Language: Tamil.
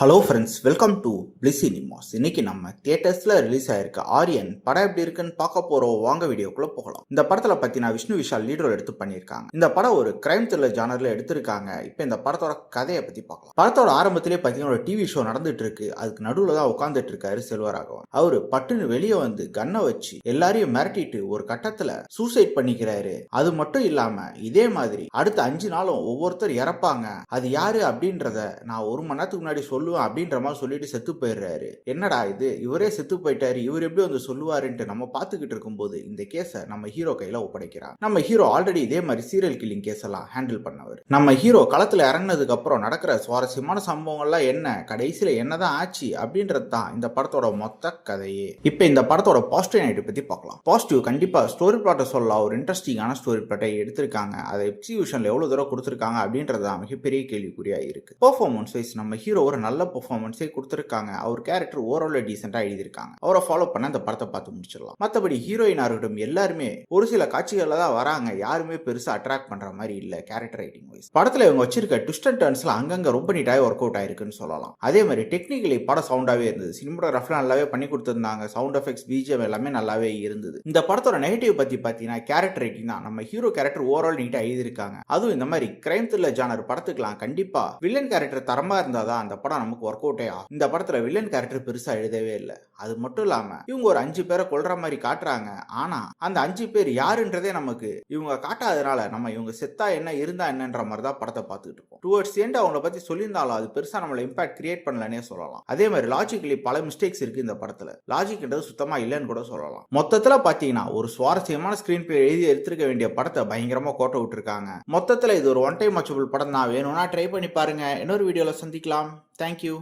Hello friends, welcome to bliss cinemas. இன்னைக்கு நம்ம தியேட்டர்ஸ்ல ரிலீஸ் ஆயிருக்க ஆரியன் படம் எப்படி இருக்குன்னு பார்க்க போறோம். வாங்க வீடியோக்குள்ள போகலாம். இந்த படத்துல பத்தினா விஷ்ணு விஷால் லீட் ரோல் எடுத்து பண்ணியிருக்காங்க. இந்த படம் ஒரு கிரைம் த்ரில்லர் ஜானர்ல எடுத்திருக்காங்க. இப்போ இந்த படத்தோட கதையை பத்தி பார்க்கலாம். படத்தோட ஆரம்பத்திலே பாத்தீங்கன்னா ஒரு டிவி ஷோ நடந்துட்டு இருக்கு. அதுக்கு நடுவுல தான் உட்காந்துட்டு இருக்காரு செல்வராகவன். அவரு பட்டுன்னு வெளியே வந்து கன்னை வச்சு எல்லாரையும் மிரட்டிட்டு ஒரு கட்டத்துல சூசைட் பண்ணிக்கிறாரு. அது மட்டும் இல்லாம இதே மாதிரி அடுத்த 5 நாளும் ஒவ்வொருத்தர் இறப்பாங்க. அது யாரு அப்படின்றத நான் 1 மணி நேரத்துக்கு முன்னாடி சொல்லுவேன் அப்படின்ற மாதிரி சொல்லிட்டு செத்து போயிடுறாரு. என்னடா இது, இவரே செத்து போயிட்டாரு, இவர் எப்படி வந்து சொல்லுவாருன்ட்டு நம்ம பார்த்துக்கிட்டு இருக்கும்போது இந்த கேஸை நம்ம ஹீரோ கையில ஒப்படைக்கிறார். நம்ம ஹீரோ ஆல்ரெடி இதே மாதிரி சீரியல் கில்லிங் கேஸ் எல்லாம் ஹேண்டில் பண்ணவர். நம்ம ஹீரோ களத்துல இறங்கினதுக்கு அப்புறம் நடக்கிற சுவாரஸ்யமான சம்பவங்கள்லாம் என்ன, கடைசியில என்னதான் ஆச்சு அப்படின்றது தான் இந்த படத்தோட மொத்த கதையே. இப்ப இந்த படத்தோட பாசிட்டிவ் நைட் பத்தி பார்க்கலாம். பாசிட்டிவ் கண்டிப்பா ஸ்டோரி பிளாட்டை சொல்லலாம். ஒரு இன்ட்ரெஸ்டிங்கான ஸ்டோரி பிளாட்டை எடுத்திருக்காங்க. அதை எக்ஸிகியூஷன்ல எவ்வளவு தூரம் கொடுத்திருக்காங்க அப்படின்றது தான் மிகப்பெரிய கேள்விக்குறியா இருக்கு. பெர்ஃபார்மன்ஸ் வைஸ் நம்ம ஹீரோ ஒரு நல்ல பெர்ஃபார்மன்ஸே கொடுத்திருக்காங்க. அவர் கேரக்டர் ஓவரால் டீசென்ட்டா எழுதியிருக்காங்க. அவரை ஃபாலோ பண்ண இந்த படத்தை பார்த்து முடிச்சிடலாம். மற்றபடி ஹீரோயினா இருக்கட்டும் எல்லாருமே ஒரு சில காட்சிகள்ல தான் வராங்க. யாருமே பெருசா அட்ராக்ட் பண்ற மாதிரி இல்ல கேரக்டர் ரைட்டிங் வைஸ். படத்துல இவங்க வச்சிருக்க ட்விஸ்ட் அண்ட் டர்ன்ஸ்ல அங்கங்க ரொம்ப நீட்டாக ஒர்க் அவுட் ஆயிருக்குன்னு சொல்லலாம். அதே மாதிரி டெக்னிக்கலி படம் சவுண்டாவே இருந்தது. சினிமாட்டோகிராஃபி நல்லாவே பண்ணி கொடுத்திருந்தாங்க. சவுண்ட் எஃபெக்ட்ஸ், பிஜிஎம் எல்லாமே நல்லாவே இருந்தது. இந்த படத்தோட நெகட்டிவ் பத்தி பாத்தீங்கன்னா கேரக்டர் ரைட்டிங் தான். நம்ம ஹீரோ கேரக்டர் ஓவரால் நீட்டா எழுதியிருக்காங்க. அதுவும் இந்த மாதிரி கிரைம் த்ரில்லர் ஜானர் படத்துக்கலாம் கண்டிப்பா வில்லன் கேரக்டர் தரமா இருந்தாதான் அந்த படம் நமக்கு ஒர்க் அவுட்டே ஆகும். இந்த படத்துல வில்லன் கேரக்டர் பெருசா எழுதவே இல்லை. அது மட்டும் இல்லாம இவங்க ஒரு 5 பேரை கொல்ற மாதிரி காட்டுறாங்க. ஆனா அந்த 5 பேர் யாருன்றதே நமக்கு இவங்க காட்டாதனால நம்ம இவங்க செத்தா என்ன இருந்தா என்னன்ற மாதிரி தான் படத்தை பார்த்துட்டு இருக்கோம். டுவர்ட்ஸ் எண்ட் அவங்கள பத்தி சொல்லியிருந்தாலும் அது பெருசா நம்மள இம்பாக்ட் கிரியேட் பண்ணலனே சொல்லலாம். அதே மாதிரி லாஜிக்கலி பல மிஸ்டேக்ஸ் இருக்கு இந்த படத்துல. லாஜிக்ன்றது சுத்தமா இல்லைன்னு கூட சொல்லலாம். மொத்தத்துல பாத்தீங்கன்னா ஒரு சுவாரஸ்யமான ஸ்கிரீன் பிளே எழுதி எடுத்துக்க வேண்டிய படத்தை பயங்கரமா கோட்டை விட்டுருக்காங்க. மொத்தத்துல இது ஒரு ஒன் டைம் வாட்சபிள் படம் தான். வேணும்னா ட்ரை பண்ணி பாருங்க. இன்னொரு வீடியோல சந்திக்கலாம். தேங்க்யூ.